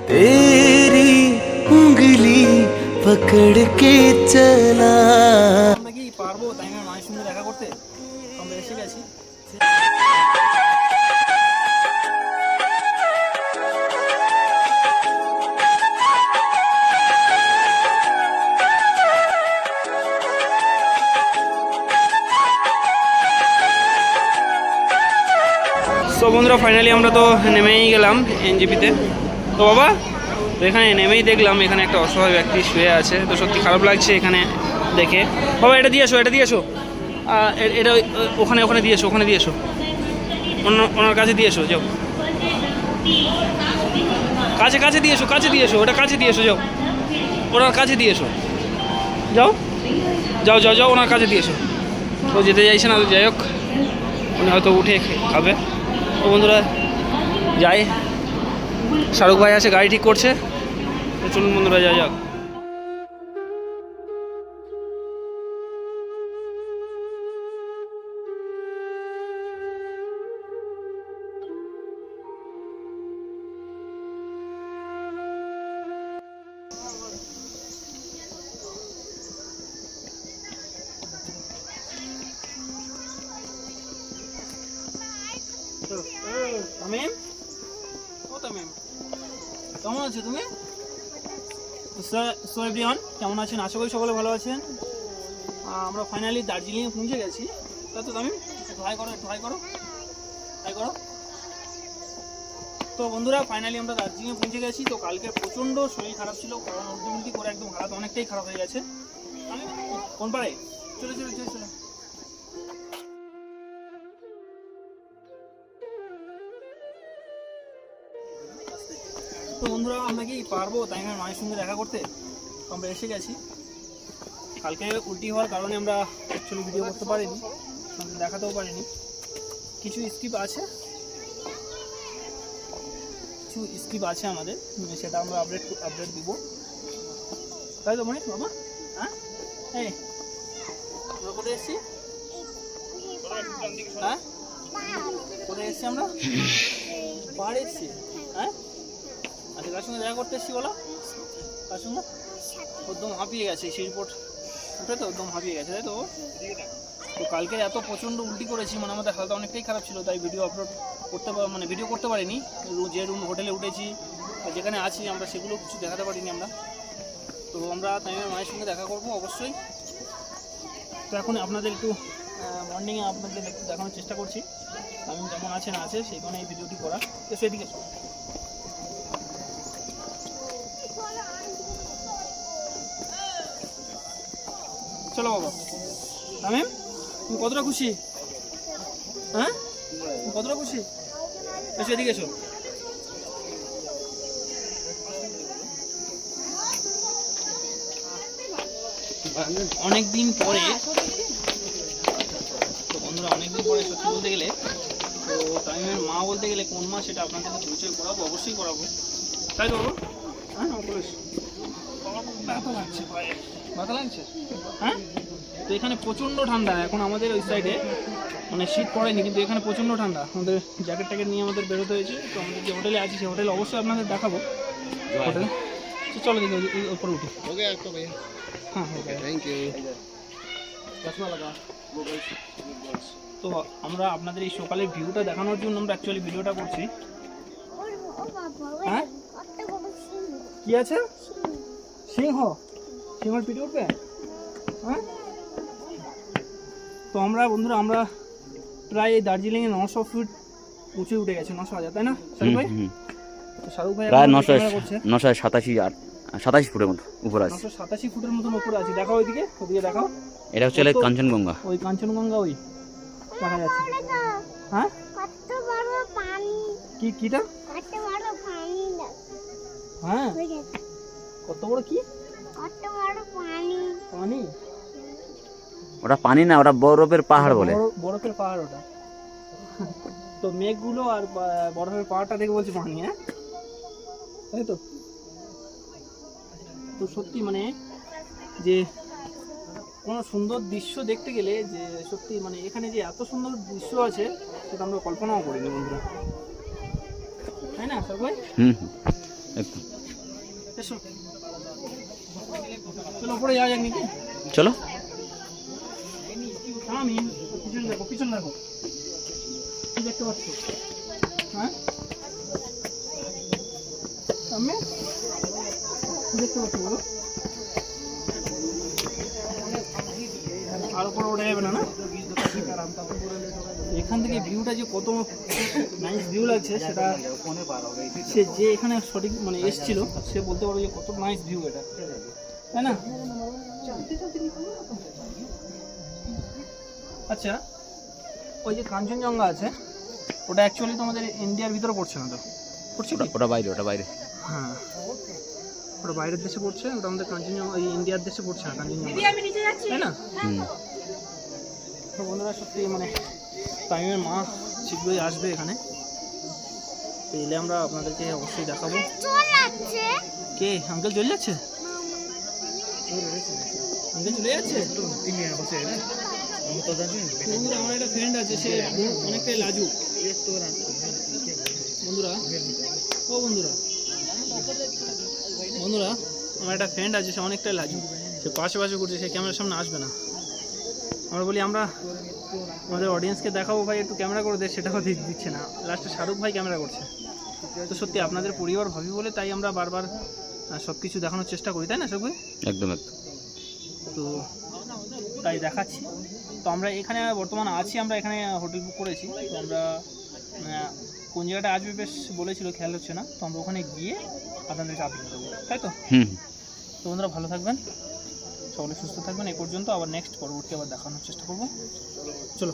तेरी उंगली पकड़ के चला। আমরা কি পারবো তাই না মায়ের সঙ্গে দেখা করতে? আমরা এসে গেছি। তো বন্ধুরা ফাইনালি আমরা তো নেমেই গেলাম এনজিপিতে। তো বাবা তো এখানে নেমেই দেখলাম এখানে একটা অসহায় ব্যক্তি শুয়ে আছে। তো সত্যি খারাপ লাগছে এখানে দেখে। বাবা এটা দিয়ে এসো, এটা দিয়ে এসো, এটা ওখানে ওখানে দিয়ে এসো, ওখানে দিয়ে এসো, ওনার কাছে দিয়ে এসো, যাও কাছে কাছে দিয়ে এসো, কাছে দিয়ে এসো, ওটা কাছে দিয়ে এসো, যাও ওনার কাছে দিয়ে এসো, যাও যাও যাও যাও ওনার কাছে দিয়ে এসো। ও যেতে চাইছে না, যাই হোক উনি হয়তো উঠে খাবে। তো বন্ধুরা যাই, শাহরুখ ভাই আছে গাড়ি ঠিক করছে। তো চলুন বন্ধুরা যাই যাক। তামিম, ও তামিম কেমন আছো তুমি? সো এভরিওয়ান, কেমন আছেন? আশা করি সকলে ভালো আছেন। আমরা ফাইনালি দার্জিলিংয়ে পৌঁছে গেছি। তাই তো তামিম, একটু হাই করো, একটু হাই করো, হাই করো। তো বন্ধুরা ফাইনালি আমরা দার্জিলিংয়ে পৌঁছে গেছি। তো কালকে প্রচণ্ড শরীর খারাপ ছিল, কারণ উল্টি করে একদম হালাত অনেকটাই খারাপ হয়ে গেছে। কোন পারে চলে চলে চলে চলে। তো বন্ধুরা আমরা কি পারবো তাই না মায়ের সঙ্গে দেখা করতে? আমরা এসে গেছি। কালকে উল্টি হওয়ার কারণে আমরা অ্যাকচুয়ালি ভিডিও করতে পারিনি, দেখাতেও পারিনি। কিছু স্কিপ আছে, কিছু স্কিপ আছে আমাদের, সেটা আমরা আপডেট দিব। তাই তো মনে বাবা? হ্যাঁ এই আমরা কোথায় এসেছি? হ্যাঁ কোথায় এসেছি আমরা? পাহাড়ে এসেছি। হ্যাঁ আচ্ছা, কার সঙ্গে দেখা করতে এসেছি বলো? কার সঙ্গে? একদম হাঁপিয়ে গেছে, সেই রিপোর্ট উঠে তো একদম হাঁপিয়ে গেছে, তাই তো? তো কালকে এত প্রচণ্ড উল্টি করেছি, মানে আমাদের হালটা অনেকটাই খারাপ ছিল, তাই ভিডিও আপলোড করতে মানে ভিডিও করতে পারিনি। যে হোটেলে উঠেছি যেখানে আছি আমরা সেগুলো কিছু দেখাতে পারিনি আমরা। তো আমরা তামিমের মায়ের সঙ্গে দেখা করবো অবশ্যই। তো এখন আপনাদের একটু মর্নিংয়ে আপনাদের একটু দেখানোর চেষ্টা করছি তামিম কেমন আছে না আছে, সেই কারণে এই ভিডিওটি করা। তো সেদিকে চলো বাবা। তামিম তুমি কতটা খুশি? হ্যাঁ তুমি কতটা খুশি? এসো এদিকে এসো। অনেকদিন পরে, তো বন্ধুরা অনেকদিন পরে সত্যি বলতে গেলে, তো তামিমের মা বলতে গেলে কোন মা সেটা আপনাদের পরিচয় করাবো, অবশ্যই করাবো, তাই তো? হ্যাঁ ব্যথা লাগছে, ব্যথা লাগছে। হ্যাঁ তো এখানে প্রচণ্ড ঠান্ডা এখন আমাদের ওই সাইডে, মানে শীত পড়েনি কিন্তু এখানে প্রচণ্ড ঠান্ডা। আমাদের জ্যাকেট ট্যাকেট নিয়ে আমাদের বেরোতে হয়েছে। তো আমাদের যে হোটেলে আছি সেই হোটেলে অবশ্যই আপনাদের দেখাবো হোটেল। চলো দেখি উপরে উঠি। হ্যাঁ থ্যাংক ইউ। তো আমরা আপনাদের এই সকালের ভিউটা দেখানোর জন্য আমরা অ্যাকচুয়ালি ভিডিওটা করছি। হ্যাঁ কি আছে? সিংহ? সিংহর পিঠে উঠবে? হ্যাঁ তো আমরা বন্ধুরা আমরা প্রায় এই দার্জিলিংয়ে 900 ফিট উঁচে উঠে গেছে, 900,000, তাই না শাহরুখ ভাই? তো শাহরুখ ভাই প্রায় 987 ফুটের মতো উপরে আছে। 987 ফুটের মতন উপরে আছে। দেখাও ওইদিকে, ওইদিকে দেখাও। এটা হচ্ছে কাঞ্চনগঙ্গা। ওই কাঞ্চনগঙ্গা ওই দেখা যাচ্ছে। হ্যাঁ কত বড় পানি, কিটা? কত বড় পানি না? হ্যাঁ কত বড় কি? কত বড় পানি। পানি? ওটা পানি না, ওটা বরফের পাহাড় বলে। বরফের পাহাড় ওটা। তো মেঘগুলো আর বরফের পাহাড়টা দেখে বলছি পানি। হ্যাঁ তাই তো? তো সত্যি মানে যে কোনো সুন্দর দৃশ্য দেখতে গেলে যে সত্যি মানে এখানে যে এত সুন্দর দৃশ্য আছে সেটা আমরা কল্পনাও করিনি বন্ধুরা, তাই না সবাই? একদম। এসো চলো উপরে যাওয়া যাক নাকি চলো। আমি পিছনে দেখো কি দেখতে পাচ্ছ? হ্যাঁ সামনে কি দেখতে পাচ্ছ বলো? আর উপরে ওঠা যাবে না না? এখান থেকে ভিউটা যে কত নাইস ভিউ লাগছে সেটা সে যে এখানে সঠিক মানে এসছিল সে বলতে পারবে যে কত নাইস ভিউ এটা, তাই না? আচ্ছা ওই যে কাঞ্চনজঙ্ঘা আছে ওটা অ্যাকচুয়ালি তো আমাদের ইন্ডিয়ার ভিতরে পড়ছে না, তো পড়ছে কি? ওটা বাইরে, ওটা বাইরে। হ্যাঁ ওটা বাইরের দেশে পড়ছে, ওটা আমাদের কাঞ্চনজঙ্ঘা এই ইন্ডিয়ার দেশে পড়ছে না কাঞ্চনজঙ্ঘা, তাই না? হুম। তো বন্ধুরা সত্যি মানে টাইমের মা শীঘ্রই আসবে এখানে, তো এলে আমরা আপনাদেরকে অবশ্যই দেখাবো। কে আঙ্কেল চলে যাচ্ছে? আঙ্কেল চলে যাচ্ছে? বন্ধুরা আমার একটা ফ্রেন্ড আছে, সে অনেকটাই লাজুক বন্ধুরা। ও বন্ধুরা বন্ধুরা আমার একটা ফ্রেন্ড আছে, সে অনেকটাই লাজুক, সে পাশে পাশে করছে, সে ক্যামেরার সামনে আসবে না। আমরা বলি আমরা আমাদের অডিয়েন্সকে দেখাবো ভাই একটু ক্যামেরা করে দে, সেটাও দিচ্ছে না, লাস্টে শাহরুখ ভাই ক্যামেরা করছে। তো সত্যি আপনাদের পরিবার ভাবি বলে তাই আমরা বারবার সব কিছু দেখানোর চেষ্টা করি, তাই না শাহরুখ ভাই? একদম একদম। তো তাই দেখাচ্ছি। তো আমরা এখানে বর্তমানে আছি, আমরা এখানে হোটেল বুক করেছি, তো আমরা কোন জায়গাটা আসবে বেশ বলেছিল, খেয়াল হচ্ছে না, তো আমরা ওখানে গিয়ে আপনাদেরকে আপডেট দেবো, তাই তো? হুম। তো বন্ধুরা ভালো থাকবেন, সকলে সুস্থ থাকবেন। এই পর্যন্ত আবার নেক্সট পরবর্তী আবার দেখানোর চেষ্টা করবো। চলো।